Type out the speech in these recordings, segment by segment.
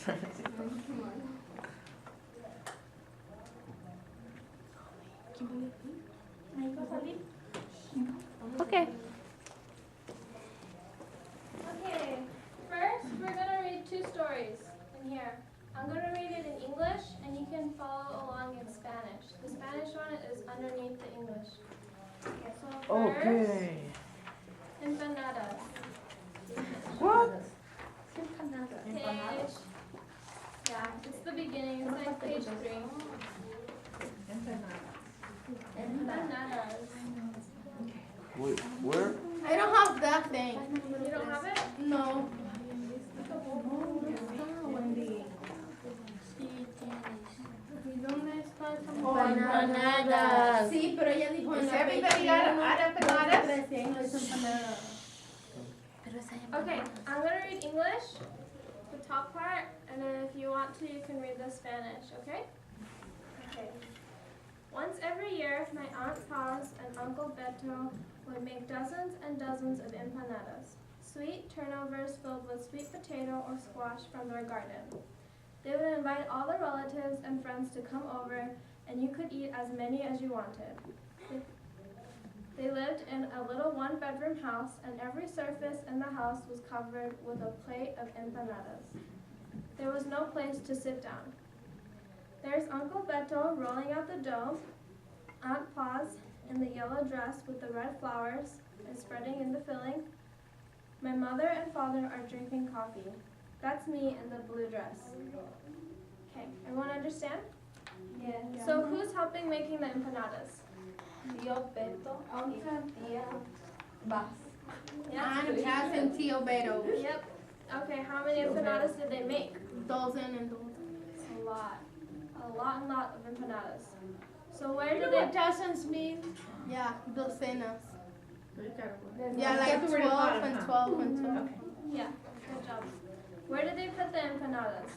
Okay. Okay, first we're going to read two stories in here. I'm going to read it in English and you can follow along in Spanish. The Spanish one is underneath the English. Okay, so first, Okay. empanadas. What? Page, yeah, it's the beginning, it's like page 3. Empanadas. Wait, where? I don't have that thing. You don't have it? No. Empanadas. Sí, pero ella dijo en la Everybody got empanadas? Okay, I'm going to read English, the top part, and then if you want to, you can read the Spanish, okay? Okay. Once every year, my Aunt Paz and Uncle Beto would make dozens and dozens of empanadas, sweet turnovers filled with sweet potato or squash from their garden. They would invite all the relatives and friends to come over, and you could eat as many as you wanted. They lived in a little one-bedroom house, and every surface in the house was covered with a plate of empanadas. There was no place to sit down. There's Uncle Beto rolling out the dough, Aunt Paz in the yellow dress with the red flowers and spreading in the filling. My mother and father are drinking coffee. That's me in the blue dress. Okay, everyone understand? Yeah. So who's helping making the empanadas? Tío Beto, tía Vaz. Aunt Paz and Tío Beto. Yep. Okay, how many empanadas did they make? Dozen and dozen. A lot. A lot of empanadas. So where You did know they... what dozens mean? Yeah, docenas. Yeah, Yeah, like 12 and 12 and 12. Okay. Yeah, good job. Where did they put the empanadas?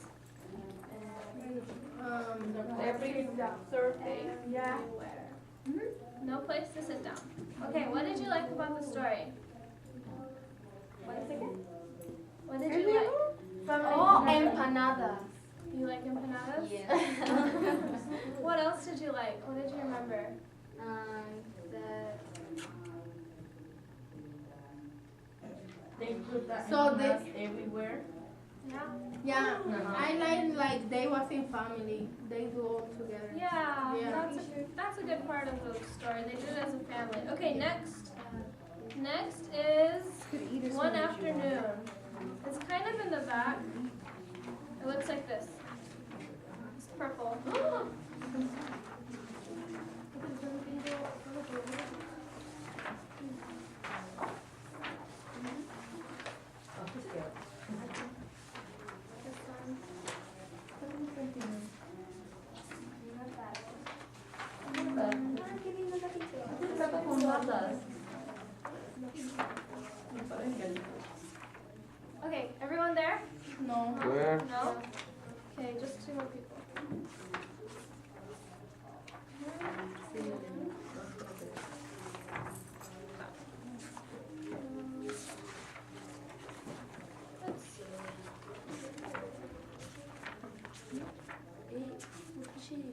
Every Thursday. Yeah. No place to sit down. Okay, what did you like about the story? What did you like? Oh, empanadas. You like empanadas? Yeah. What else did you like? What did you remember? They put the So empanadas everywhere. Yeah. Yeah, I like they was in family. They do all together. Yeah, Yeah. that's a good part of the story. They did it as a family. Okay, next. Next is one afternoon. It's kind of in the back. It looks like this. It's purple. Okay, everyone there? No. Where? No? Okay, just two more people. Let's see.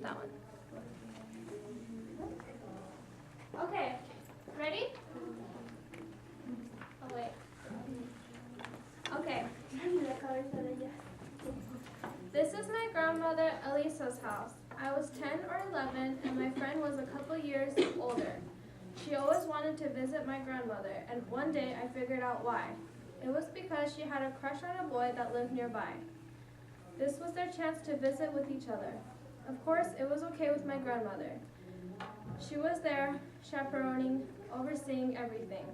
That one. Okay, ready? Oh, wait. Okay. This is my grandmother Elisa's house. I was 10 or 11 and my friend was a couple years older. She always wanted to visit my grandmother, and one day I figured out why. It was because she had a crush on a boy that lived nearby. This was their chance to visit with each other. Of course, it was okay with my grandmother. She was there, chaperoning, overseeing everything.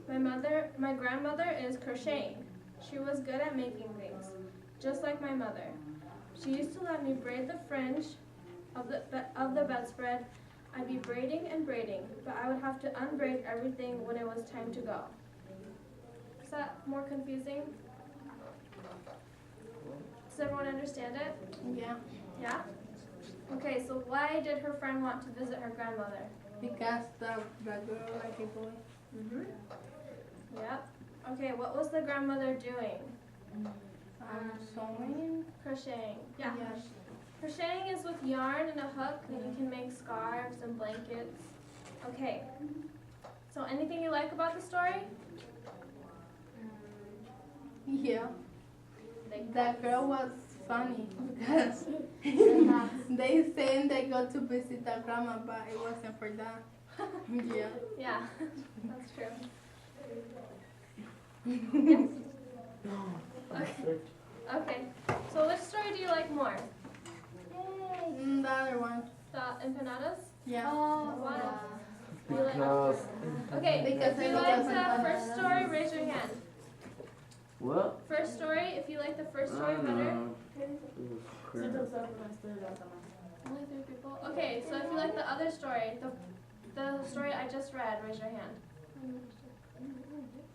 My grandmother is crocheting. She was good at making things, just like my mother. She used to let me braid the fringe of the bedspread. I'd be braiding and braiding, but I would have to unbraid everything when it was time to go. Is that more confusing? Does everyone understand it? Yeah. Yeah? Okay, so why did her friend want to visit her grandmother? Because the girl like a boy. Yep. Okay, what was the grandmother doing? Sewing. Crocheting. Yeah. Yes. Crocheting is with yarn and a hook, and you can make scarves and blankets. Okay. So anything you like about the story? Yeah. That girl was funny because they saying they go to visit their grandma, but it wasn't for that. Yeah. Yeah, that's true. Okay. So which story do you like more? The other one. The empanadas? Yeah. Why? Do you like- Because. Okay, Because if you I like love the empanadas. first story, raise your hand. What? First story, if you like the first story better. No. It was crazy. Only 3 people? Okay, so if you like the other story, the story I just read, raise your hand.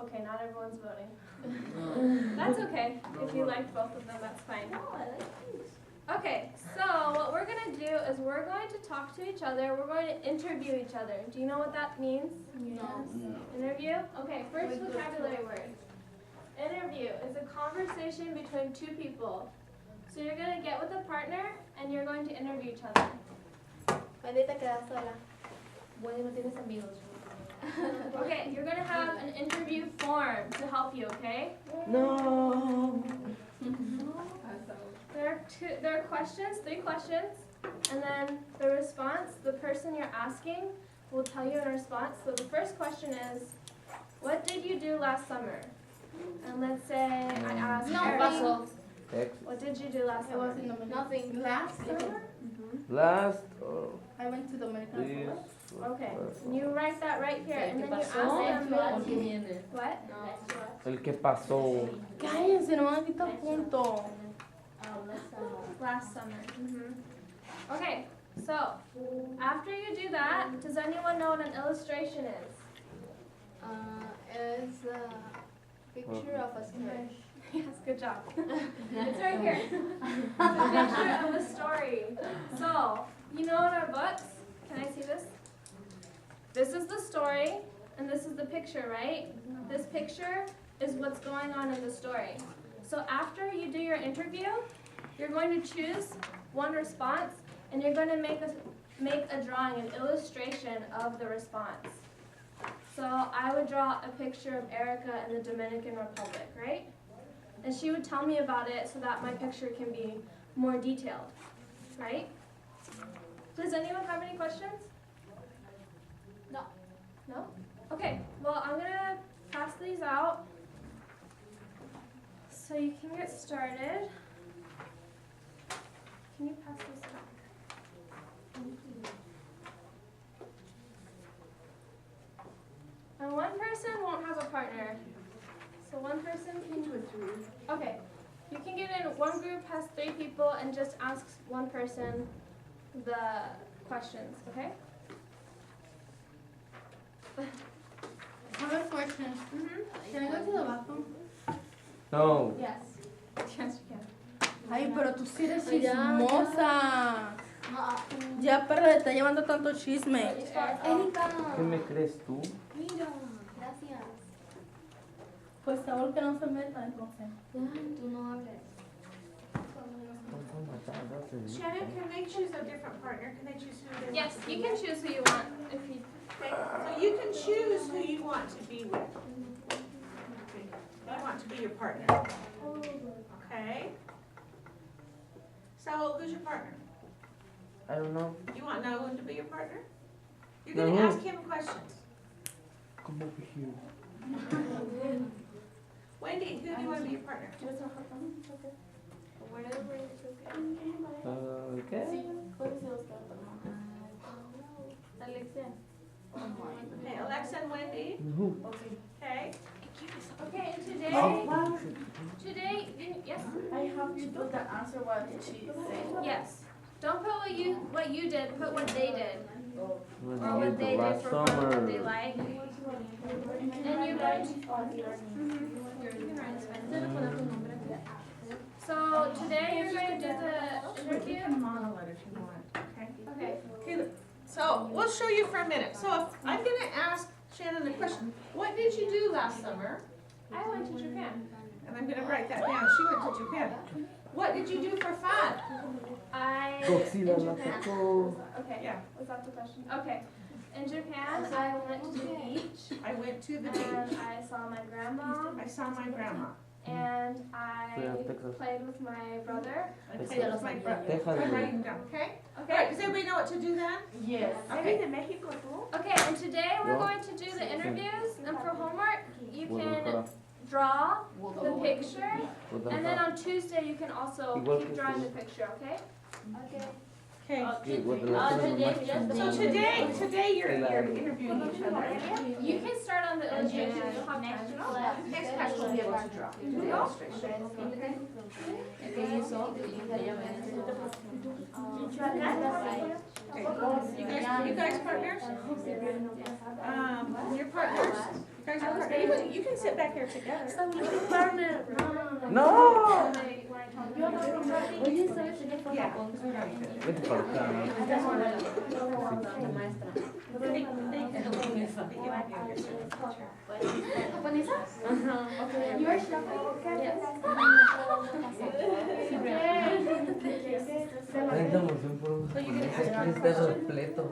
Okay, not everyone's voting. That's okay. If you liked both of them, that's fine. Okay, so what we're going to do is we're going to talk to each other. We're going to interview each other. Do you know what that means? No. Interview? Okay, first vocabulary word. Interview is a conversation between 2 people. So you're going to get with a partner and you're going to interview each other. Wendy te quedas sola. Wendy no tienes amigos. Okay, you're going to have an interview form to help you, okay? No. There are questions, 3 questions, and then the response, the person you're asking will tell you in response. So the first question is, what did you do last summer? And let's say I asked Eric, Ex- what did you do last I was summer? in Dominican. Nothing. Last summer, Last. I went to Dominican This. Republic. Okay, and you write that right here, and then you ask them what? El que pasó. Cállense, no van a quitar punto. Last summer. Okay, so after you do that, does anyone know what an illustration is? It's a picture of a skirt. Yes, good job. It's right here. It's a picture of a story. So, you know in our books, can I see this? This is the story, and this is the picture, right? This picture is what's going on in the story. So after you do your interview, you're going to choose one response, and you're going to make a drawing, an illustration of the response. So I would draw a picture of Erica in the Dominican Republic, right? And she would tell me about it so that my picture can be more detailed, right? Does anyone have any questions? No. No? Okay, well, I'm going to pass these out so you can get started. Can you pass this back? And one person won't have a partner. So one person can do 3. Okay. You can get in, one group has 3 people and just asks one person the questions, okay? I have a question. Can I go to the bathroom? No. Yes. Yes, you can. Ay, pero tú sí eres chismosa. Ya, pero le está llevando tanto chisme. Erika. ¿Qué me crees tú? Mira. Gracias. Pues favor que no se meta entonces. Tú no hables. Shannon, can they choose a different partner? Can they choose who they Yes, want to you be can with? choose who you want if you. Okay, so you can choose who you want to be with. Okay, they want to be your partner. Okay. So who's your partner? I don't know. You want Nolan to be your partner? You're No. gonna ask him questions. Come over here. Wendy, who do you want to be your partner? Okay. Alexia. Okay, Alexa and Wendy. Who? Okay. Okay, and today, yes, I have you put the answer what she said. yes. Don't put what you did. Put what they did, When or we what did they the did last for fun, what summer. they like. And you're going to. You can write this one. So today you're going to do the interview. Okay. Okay, so we'll show you for a minute. So if I'm gonna ask Shannon a question. What did you do last summer? I went to Japan. And I'm gonna write that down. She went to Japan. What did you do for fun? I Godzilla in la Japan. sacó. Okay. Yeah. Was that the question? Okay. In Japan, I went to the beach I went to the and beach. I saw my grandma I saw my grandma. and I Fui a Texas. played with my brother. I played with my brother. Texas, I'm güey. writing down, okay? All right, Okay. does everybody know what to do then? Yes. Okay. Okay, and today we're Yeah. going to do the interviews, and for homework, you can Guadalajara. draw the picture, and then Guadalajara. on Tuesday you can also Igual keep que drawing the tú. picture, okay? Okay. Sí, Guadalajara es lo máximo. So today you're interviewing each other. You can start on the illustration, you'll have time to draw. Next class we'll be able to draw. The illustration. Okay? Okay. You guys partners? Your partners? You guys are partners? You can sit back here together. No. Yeah. Vete para acá. They give you your signature. Tanta emoción por un japonés. Aquí está repleto.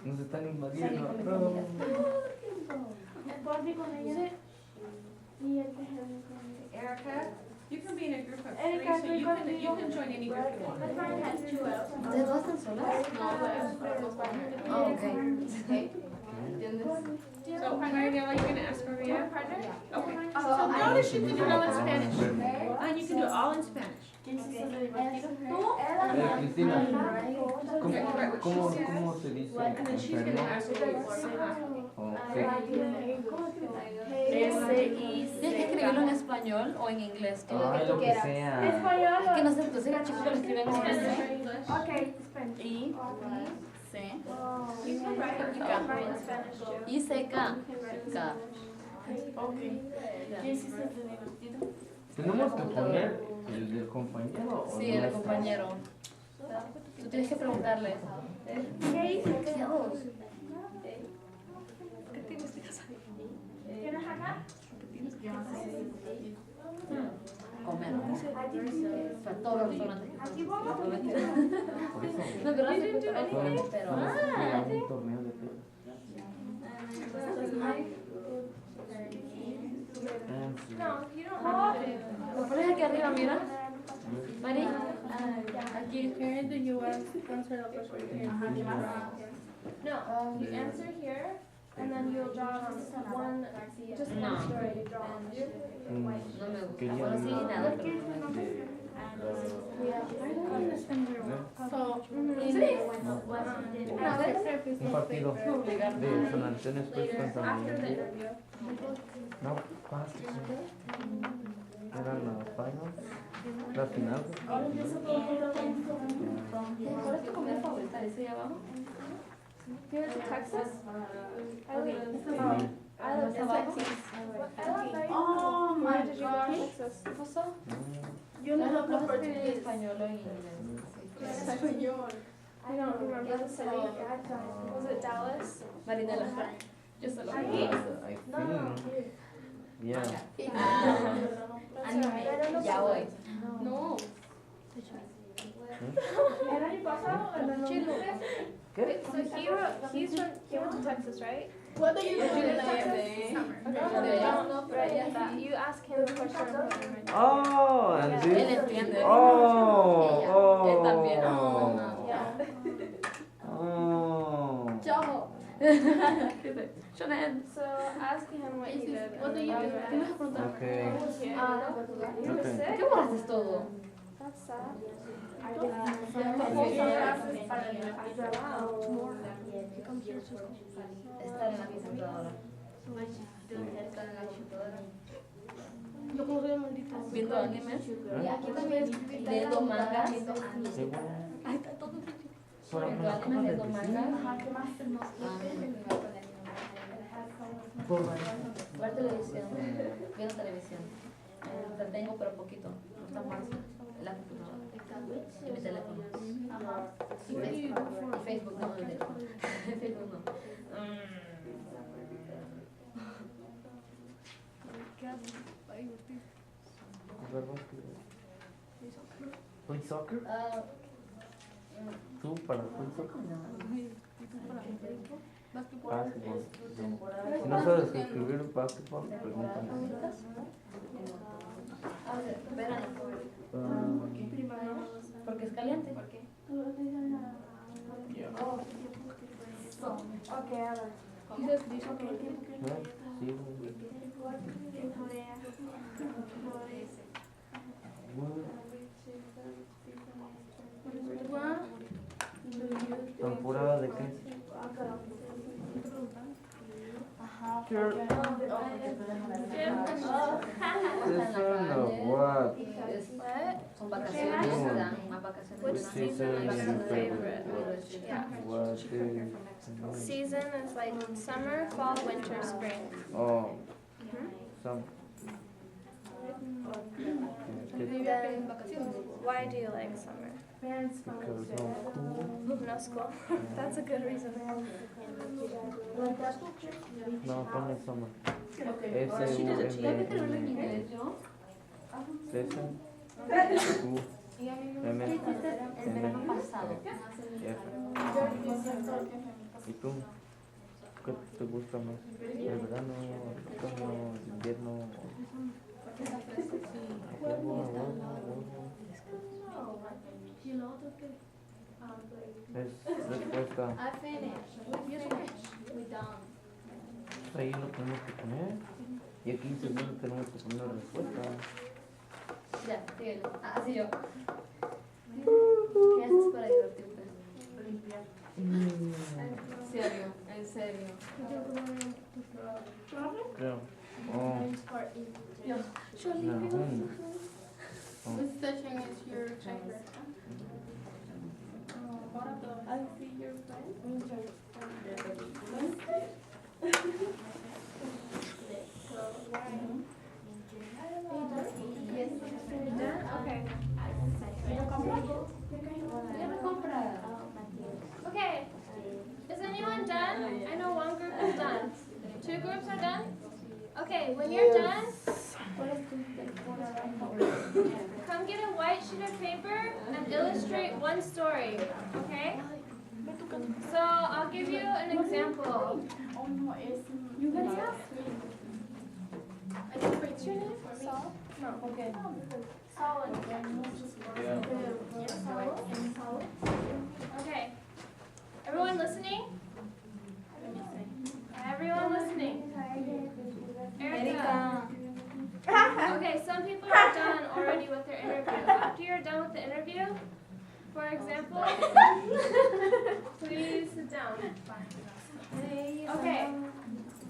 Nos están invadiendo. Erica, you can be in a group of three, so you can join any group you want. ¿Ustedes dos están solas? Oh, okay. So, Mariela, you're gonna ask Maria? Partner? Okay. So notice you can do it all in Spanish. And you can do it all in Spanish. Cristina, ¿cómo se dice? And then she's gonna ask you. ¿Tienes que escribirlo en español o en inglés? Ay, lo que sea. Es que no sé, entonces los chicos lo escriben en español. Okay, Spanish. I, C, You can write in Spanish too. I, C, K. You can write in K. ¿Tenemos que poner el del compañero o Sí, el nuestro? compañero. Tú tienes que preguntarle. ¿Tienes acá? Comer. Para todos los restaurantes. Por eso. No, pero no se puede comer, pero... Vamos a ir a un torneo de pelo. No, you don't have to. Lo pones aquí arriba, mira. Mari, aquí. Here do you answer the question? No, you answer here, and then you'll draw on one, just one story you draw on. No me gusta. Quería Bueno, sí, una nada, pero no me de, un partido de San Antonio Spurs contra After the Miami. interview. No, ¿cuántas? Eran las finals, las finales. ¿Cuál es tu comida favorita? ¿Ese de abajo? You went to Texas? I live in Sí. Texas. Oh Why my did you go to gosh. Texas? ¿Qué pasó? Yo no hablo En portugués. español o en inglés. Español. I don't remember the city. Was it Dallas? Marinela. Yo solo. I think. Yeah. Anime. Ya voy. No. ¿El año pasado o el año ¿Qué? So he went to Texas, right? What do you do in the Right. You ask him the question. Oh, and Él this. entiende. Oh, Él también. oh. Yeah. Oh. Chao. Shannon. So ask him what he did. What do you do? Okay. He was Okay. sick. ¿Qué borraste todo? That's sad. Estar en la computadora. Estar en la computadora. Yo como soy maldita. Viendo animes. ¿Eh? Aquí también leyendo mangas. Sí, bueno. Ay, está todo. Pero me Viendo lo acabas animes, de leyendo decir. mangas. Por Ver televisión. Viendo televisión. Entretengo, pero poquito. No está más en la computadora. Y mi teléfono. Y Facebook. Y Facebook no, el teléfono. Facebook no. Jugar básquetbol. ¿Play soccer? ¿Tú para play soccer? Básquetbol. Si no sabes escribir básquetbol, pregúntame. Verano. Porque es caliente. Yeah. Okay, a ver. Sí, ¿temporada de qué? Season of what? Son vacaciones, dan más vacaciones. Which season is your favorite? What is? Season is like summer, fall, winter, spring. Oh, some. Then, why do you like summer? Because no cool. No school. That's a good reason. No, ponle summer. Season. Season. Cool. El verano pasado. ¿Y tú? ¿Qué te gusta más? ¿El verano, el otoño, el invierno? Es respuesta. I finished. We finished. We done. Ahí lo tenemos que poner. Y aquí segundo tenemos que poner respuesta. Ya, síguelo. Así yo. ¿Qué haces para divertirte? En serio, en serio. Creo. Oh. No. Oh. Which session is your favorite? I see your friend. Okay. Okay. Is anyone done? I know one group is done. Two groups are done? Okay, when you're done, come get a white sheet of paper and illustrate one story, okay? So I'll give you an example. You guys have? What's your name? Saul? No, okay. Saul. Okay. Everyone listening? Everyone listening? Erica. Okay, some people are done already with their interview. After you're done with the interview, for example, please sit down. Okay,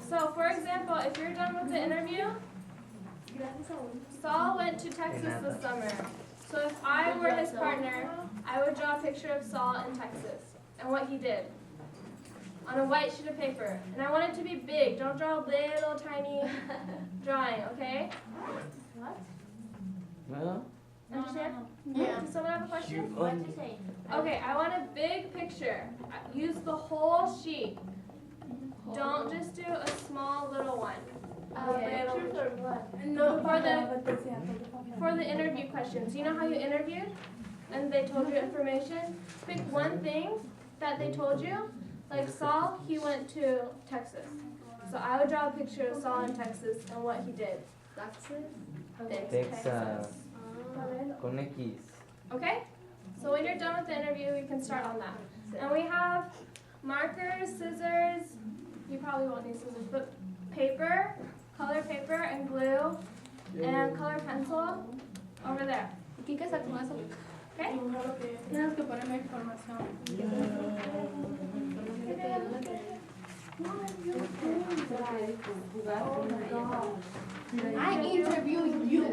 so for example, if you're done with the interview, Saul went to Texas this summer. So if I were his partner, I would draw a picture of Saul in Texas and what he did on a white sheet of paper. And I want it to be big. Don't draw a little tiny drawing, okay? What? Well, Understand? Yeah. Does someone have a question? What did you say? Okay, I want a big picture. Use the whole sheet. Don't just do a small little one. No, for the interview questions. You know how you interviewed and they told you information? Pick one thing that they told you. Like Saul, he went to Texas. So I would draw a picture of Saul in Texas and what he did. Texas. Con X. Okay? So when you're done with the interview, we can start on that. And we have markers, scissors. You probably won't need scissors, but paper, color paper, and glue, and color pencil over there. ¿Qué haces con eso? Okay? Tienes que ponerme información. I interviewed you.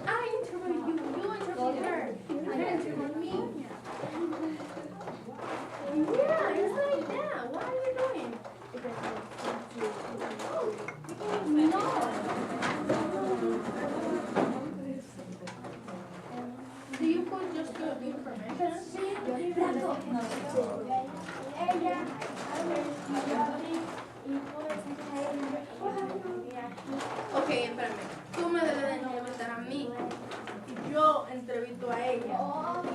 I interviewed you. You interviewed her. You interviewed me. Yeah, it's like that. What are you doing? No. Do you put just your information? Ok, espérame. Tú me debes de entrevistar a mí. Y yo entrevisto a ella.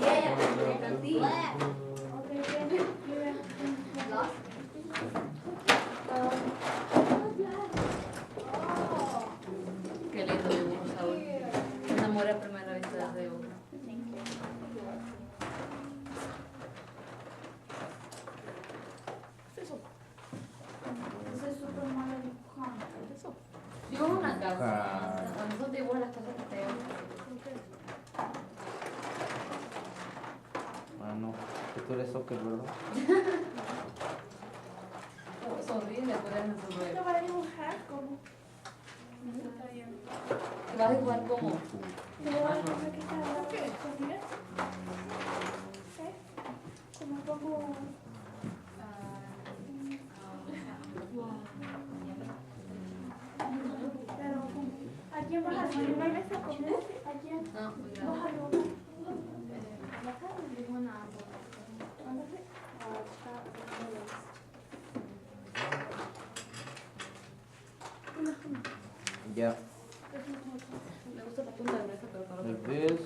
Y ella te entrevista a ti. Qué lindo dibujo, Saúl. Me enamoré a primera vista de ese dibujo. Dibujo una casa. Cuando esos dibujos las cosas que te Ah, no. Que tú eres soccer, ¿verdad? sonríes y le pones en su Lo va a dibujar como. Está bien. ¿Te vas a dibujar como? Lo va a dibujar que está hablando de Sofía. Como poco. Pero, ¿a quién vas a hacer una mesa con este? ¿A quién No, vas a mira. dibujar? Ya. Me gusta la punta de la pero no lo Like veo. this.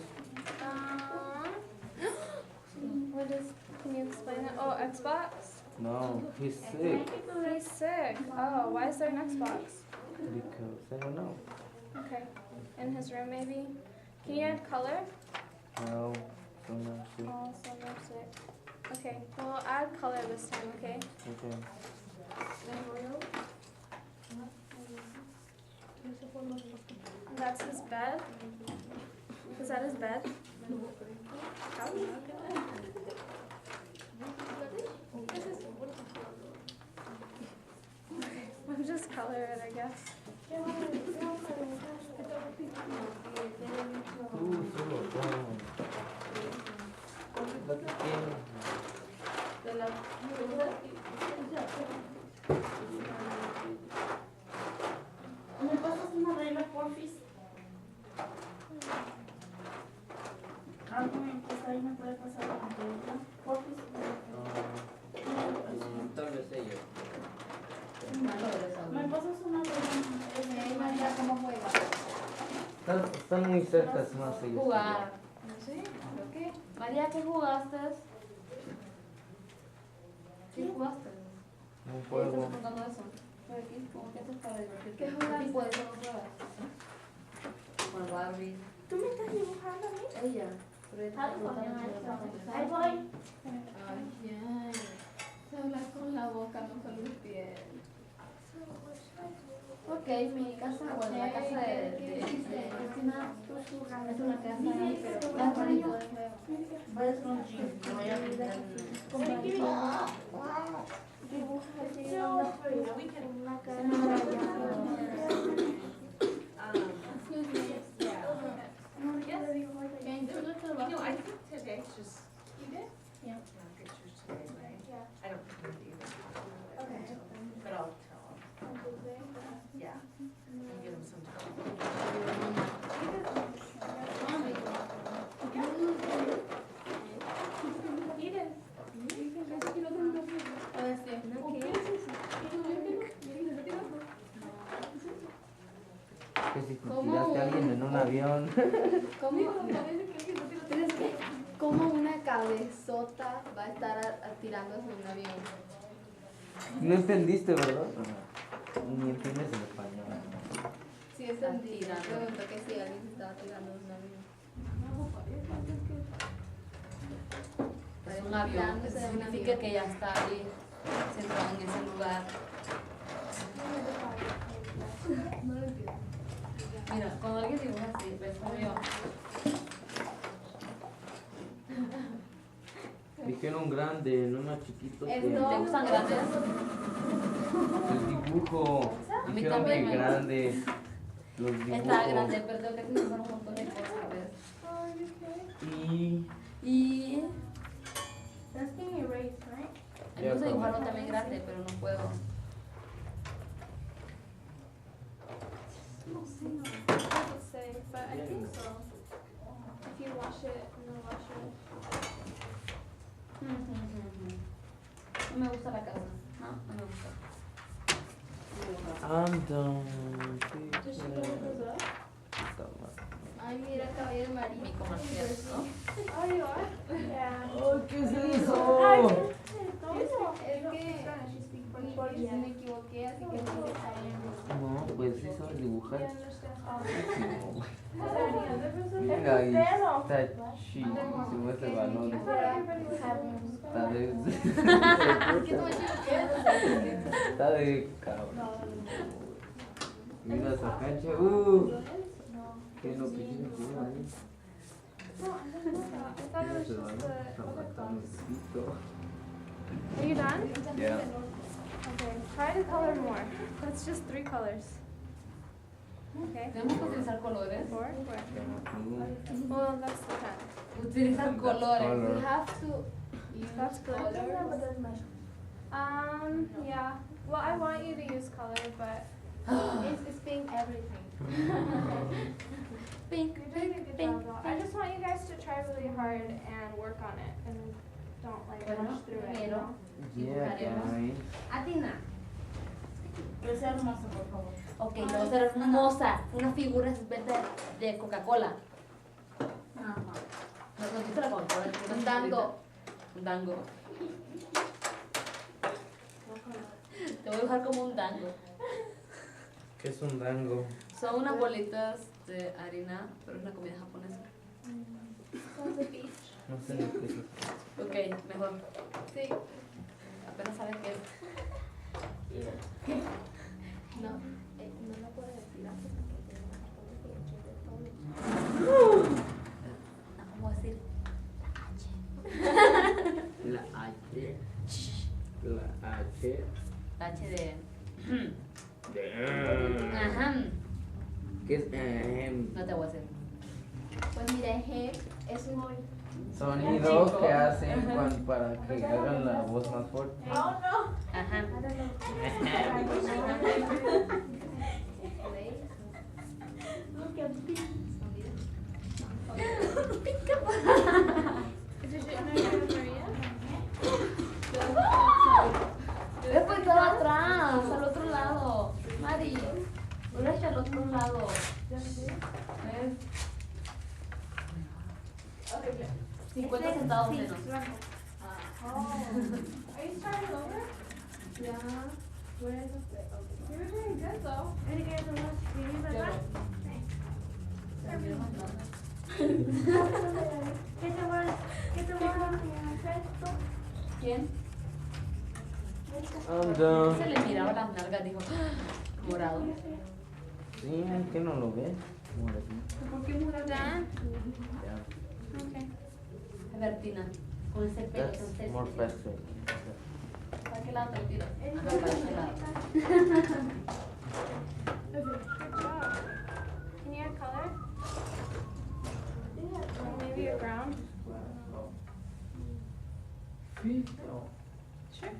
What is, can you explain it? Oh, Xbox? No, he's sick. He's sick. Oh, why is there an Xbox? Because I don't know. Okay. In his room, maybe? Can you add color? No, so not sick. Oh, so no sick. Okay, well, add color this time, okay? Okay. That's his bed? Is that his bed? Probably. I'll just color it, I guess. Solo con. Lo que tiene. ¿Me pasas una regla, porfis? Alguien que está ahí me puede pasar una regla, porfis. Tal vez ella. ¿Me pasas una regla? María, ¿cómo juega? Están muy cerca, es más ellos. Jugar. No sé, creo que. María, ¿qué jugaste? ¿Qué jugaste? Un ¿Qué juego. estás preguntando eso? Por aquí, ¿cómo que haces para divertirte? ¿Qué jugaste? tipo de juego juegas? Con Barbie. ¿Tú me estás dibujando a mí? Ella. Pero ella Ahí está voy, preguntando. ahí voy. Ay, se habla con la boca, no con los pies. Ok, mi casa, bueno, la casa de Cristina es una casa, pero es bonito. Vayas con Jim, que vaya a mirar. Una cara. Can you look at You know, I think today's just. You did? Yeah, pictures today, right? Yeah. I don't think we either. Okay. But I'll tell them. Yeah. And give them some time. Eden. a decir, Que si te tiraste a alguien en un avión. ¿Cómo una cabezota va a estar tirándose un avión? No entendiste, ¿verdad? Ni entiendes el español. Sí, entendí. Pregunto que si alguien se estaba tirando de un avión. De un avión, eso significa que ella está ahí, sentada en ese lugar. No lo entiendo. Mira, cuando alguien dibuja así, ves como yo. Dijeron grande, no más chiquito. ¿Te gustan grandes? El dibujo. A mí Dijeron también que me gusta. grande. Los dibujos. Está grande, pero tengo que dibujar un montón de cosas, ¿ves? Y That's being erased, right? a mí me gusta dibujarlo también grande, pero no puedo. No sé, no. It doesn't say, but I think so. If you wash it in the No me gusta la casa. No, no me gusta. I'm done. Ay, mira, cabello amarillo. Mi comercial, ¿no? Oh, you are? Yeah. ¿Qué es eso? Es que me equivoqué, así que no me sale. No, pues sí sabes dibujar. You understand? Mira, ahí está chidísimo ese balón. Está de... Es que no me equivoqué. Está de cabrón. Mira esa cancha. ¿Qué es lo que tiene que ver ahí? Mira ese balón. Está matando el pito. Are you done? Yeah. Okay, try to color more. That's just 3 colors. Okay. Tenemos que utilizar colores. 4. Well, that's the pen. Utilizar colores. We Color. have to use That's good. colors. Yeah. Well, I want you to use color, but It's pink everything. Pink, you're doing a good pink, job. Though. I just want you guys to try really hard and work on it, and don't like Bueno, rush through it. You pero- know? Yeah, guys. Atina. Que sea hermoso, por favor. Ok, le voy a hacer hermosa. Una figura de Coca-Cola. Ajá. ¿No has visto la Coca-Cola? Un dango. Un dango. Te voy a dibujar como un dango. ¿Qué es un dango? Son unas bolitas de harina, pero es una comida japonesa. No sé ni qué es eso. Ok, mejor. Sí. Apenas sabes qué es. No, no lo puedo decir así porque tengo ¿Cómo decir? La H. La H. La H de... De... Ajá. ¿Qué es? No te voy a hacer. Pues mira, es un Sonido que hacen para que hagan la voz más fuerte. Ajá. Después todo atrás, al otro lado. Mari, vuelve al otro lado. ¿Ves? 50 centavos menos. Are you starting over? Yeah. Where is it? You were doing good though. ¿Quién? I'm done. Se le miraba las nalgas, dijo, "Ah, morado. Sí, ¿qué no lo ves? Moradito. ¿Por qué mura done? Yeah. Okay. A ver, Tina, con ese pelo tan That's sexy. more faster. ¿Para qué lado te lo tiro? Ajá, para este lado. Good job. Can you add color? Maybe a brown? Sure.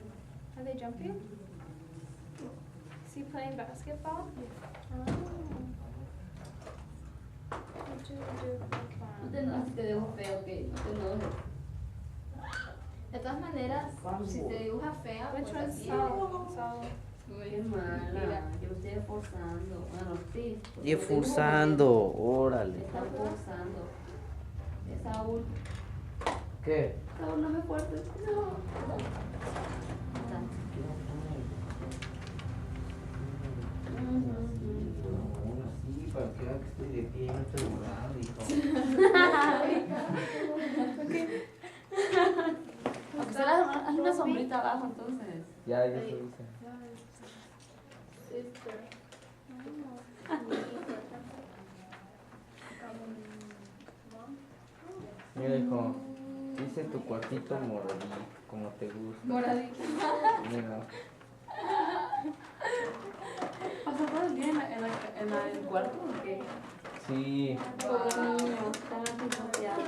Are they jumping? Is he playing basketball? Oh. What do we do for No fun? te enojes si te dejo feo, ok, no te enojes. De todas maneras, si te dibuja fea, Which pues one's así. Sol? Qué mala, yo lo estoy esforzando. Bueno, sí. porque Y lo dibujo forzando, porque órale. Está forzando. Saúl, ¿Qué? Saúl, no me fuertes. No. Sí, para que vean que estoy de pie, no estoy volando, hijo. Aunque sea haz una sombrita abajo, entonces. Ya se hice. Sister. Mira, hijo, hice tu cuartito moradito, como te gusta. Moradito. Mira. ¿Pasó todo el día en el cuarto o qué? Sí, Pobre niño, está antisocial.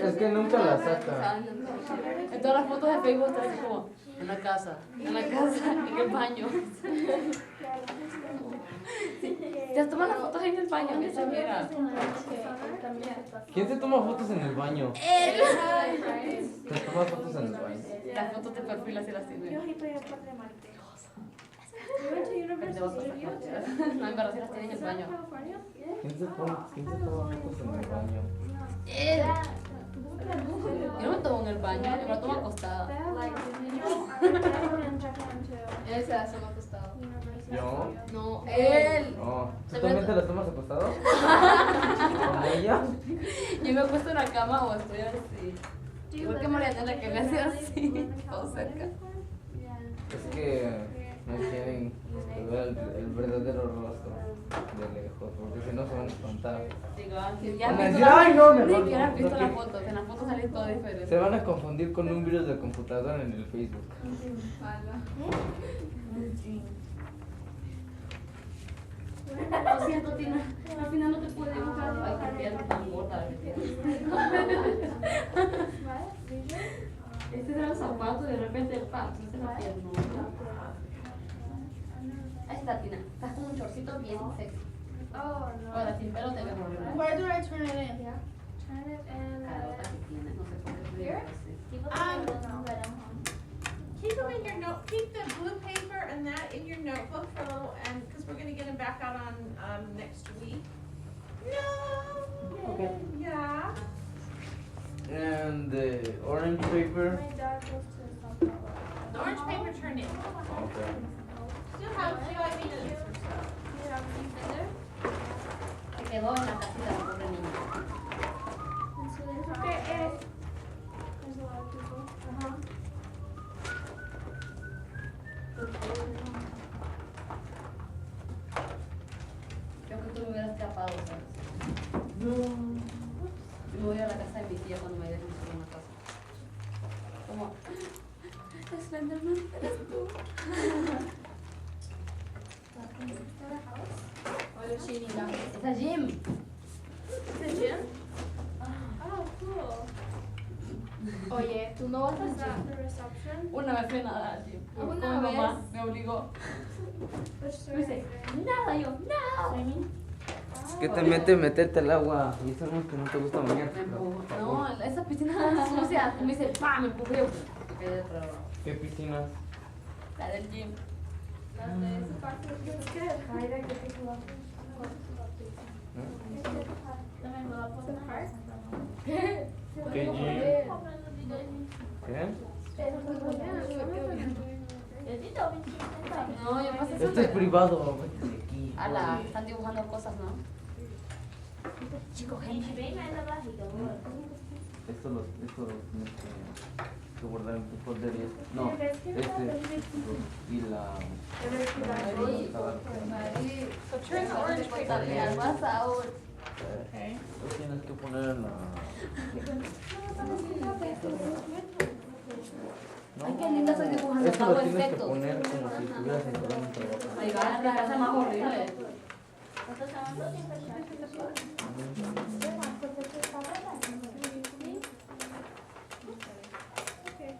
es que nunca la saca. En todas las fotos de Facebook está así como en la casa, en el baño. Te toman las fotos en el baño, que se mira. ¿Quién se toma fotos en el baño? Él. ¿Se toma fotos en el baño? Las fotos de perfil así las tiene. You went to University of Studios? No, en verdad sí las tiene en el Is that baño. California? ¿Quién se toma fotos en el baño? Él. Yo no me tomo en el baño, yo me lo tomo acostada. In Japan too. Él se la toma acostado. University ¿Yo? of Studios. No, él. No. ¿Tú también te las tomas acostado? ¿Como ella? Yo me acuesto en la cama o estoy así. Do you Igual que live Mariana que me hace así, in todo cerca. Es que no quieren ver el verdadero rostro de lejos, porque si no se van a espantar. Digo, ya Van a han decir, visto "Ay, no, ni mejor siquiera han no, visto no las quiero". fotos, en las fotos sale todo diferente. Se van a confundir con un virus de computadora en el Facebook. Lo siento, Tina, al final no te pude dibujar. Ay, qué pierna tan gorda. Este era el zapato y de repente el pam, esta es la pierna. Ahí está, Tina, estás con un chorcito bien sexy. Oh, no. Ahora sin pelo te ves horrible. Where do I turn it in? Turn it in. Carota que tienes, no sé por qué te digo así. Keep them in your note, keep the blue paper and that in your notebook for a little, and, cause we're gonna get them back out on, next week. No. Okay. Yeah. And the orange paper. My dad goes to Sao Paulo. The orange paper turned in. Okay. Still have 5 minutes or so. Yeah, have you been there? Se quedó en la casita la pobre niña. Okay, there's a lot of people. Creo que tú me hubieras escapado, ¿sabes? No. Yo me voy a la casa de mi tía cuando me dejen en una casa. Como, Slenderman, eres tú. It's a gym. The gym? Oh, cool. Oye, tú no vas Is al that gym. the reception? Una vez fui a nadar al gym. Una Con mi mamá vez. me obligó. Which Me story? dice, nada, yo, no. Es que te mete meterte al agua y sabemos que no te gusta bañar. Me empujó. No, esa piscina sucia. Me dice, pa, me empujó. Yo quedé pero ¿Qué piscinas? la del gym. That's good. ¿Qué gym? ¿Qué? No, yo pasé Esto es privado, vete de aquí. Ala, güey. están dibujando cosas, ¿no? Chico, gente. Esto los tienes que guardar en tu folder y esto. No, y la. So turn the orange paper in. What's out? Lo tienes que poner en la. No, Ay, qué linda estoy dibujando. esto Hago lo tienes que efectos. poner como si estuvieras entrando en un trabajo. Ahí va, la casa más horrible. Okay.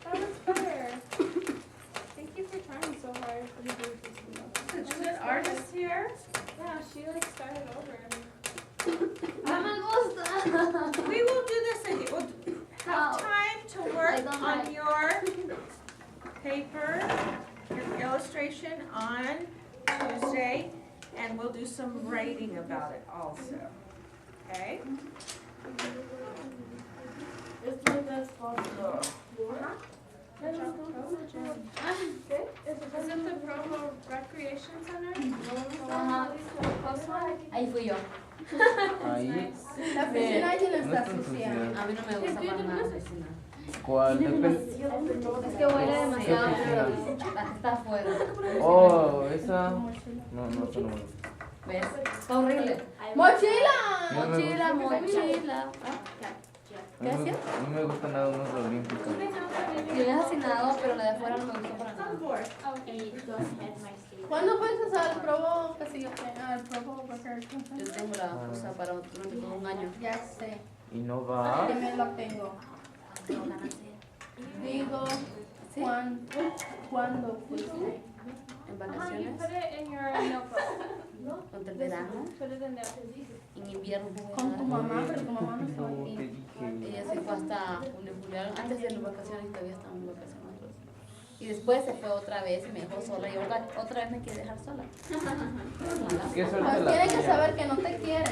That was better. Thank you for trying so hard. Is an artist here? Yeah, she like started over. No me gusta. We will do this again. We'll have time to work I don't on like- your paper, your illustration on Tuesday, and we'll do some writing about it also. Okay? It's like this possible. Is it the Provo Recreation Center? Ajá. Ahí fui yo. Ahí. La piscina allí no No está está sucia. A mí no me gusta para nada la piscina. ¿Cuál? Depende. Es que huele demasiado. ¿Qué piscina? La que está afuera. Oh, esa. No, no, esa no me gusta. ¿Ves? Está horrible. ¡Mochila! No me Mochila, gusta. mochila. A mí no me gusta nada más lo olímpico. Yo me he asesinado, pero la de afuera no me gustó para nada. ¿Cuándo fuiste al Provo? Que sí, al Provo Recreation Yo Center? tengo la cosa para durante todo un año. Ya sé. ¿Y no va? Que me lo tengo. Tengo ganas de... Digo, ¿cuándo fuiste? en You vacaciones, put it in your notebook. durante el verano, Put it in there. en invierno un poco Con tu mamá, pero tu mamá no estaba No, aquí. te dije. Ella se fue hasta junio, julio, antes de las vacaciones todavía estábamos en vacaciones nosotros. Y después se fue otra vez y me dejó sola y otra vez me quiere dejar sola. Qué suerte Pues la tiene que tuya. saber que no te quiere.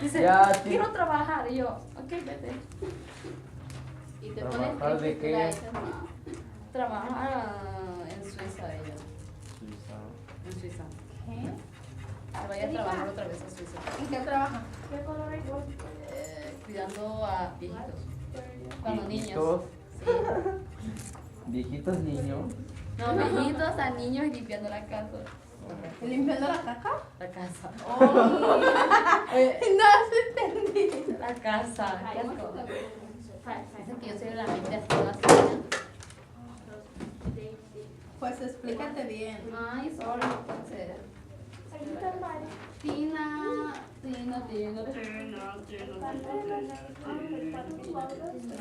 Dice, Ya, sí. quiero trabajar. Y yo, ok, vete. Y te pones ¿Trabajar de triste, qué? la dices, no. Trabaja en Suiza ella, Suiza. en Suiza. ¿Qué? Se vaya a trabajar otra vez a Suiza. ¿En qué trabaja? Cuidando a viejitos. Cuando niños. Viejitos. Sí. Viejitos niños. No, viejitos a niños y limpiando la casa. ¿Y limpiando la caca? La casa. Oh. No se entendí. La casa. Qué asco. Dicen que yo soy de la mente así, así. Pues explícate bien. Ay, sorry, entonces. Tina.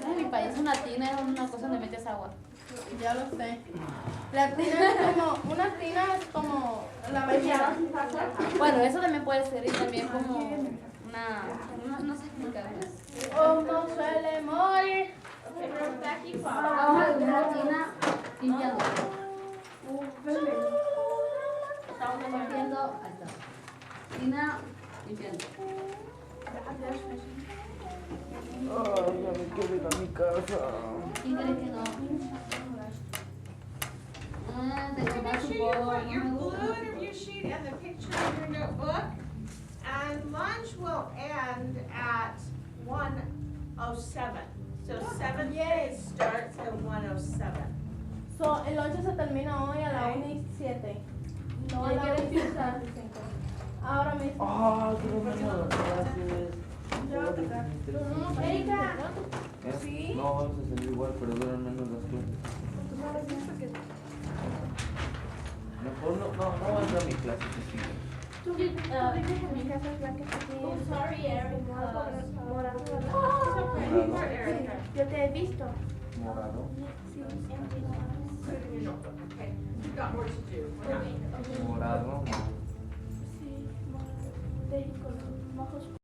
En mi país una tina es una cosa donde metes agua. Ya lo sé. La tina es como, una tina es como la bañera. Bueno, eso también puede ser y también como una, no sé explicarlo. Como suele morir. Ahora una tina limpiando. Estamos limpiando, ahí está. Tina limpiando. Ay, ya me quiero ir a mi casa. ¿Quién cree que no? Te So llevas make su sure you polvo, put your no me blue gusta. interview sheet and the picture in your notebook. And lunch will end at 1:07. So 7th grade starts at 1:07. So, el 8 se termina hoy a la 1:07. No a la 1:05. Ahora mismo. Ah, qué bueno las clases. Erika. ¿Eh? No, vamos a salir igual, pero duran menos las clases. Mejor no voy a entrar a mi clase, que sigue. Sorry, Eric. Morado. Yo te he visto. Morado. Put it in your notebook, okay? You've got work to do. We're not- Morado. Sí, de con ojos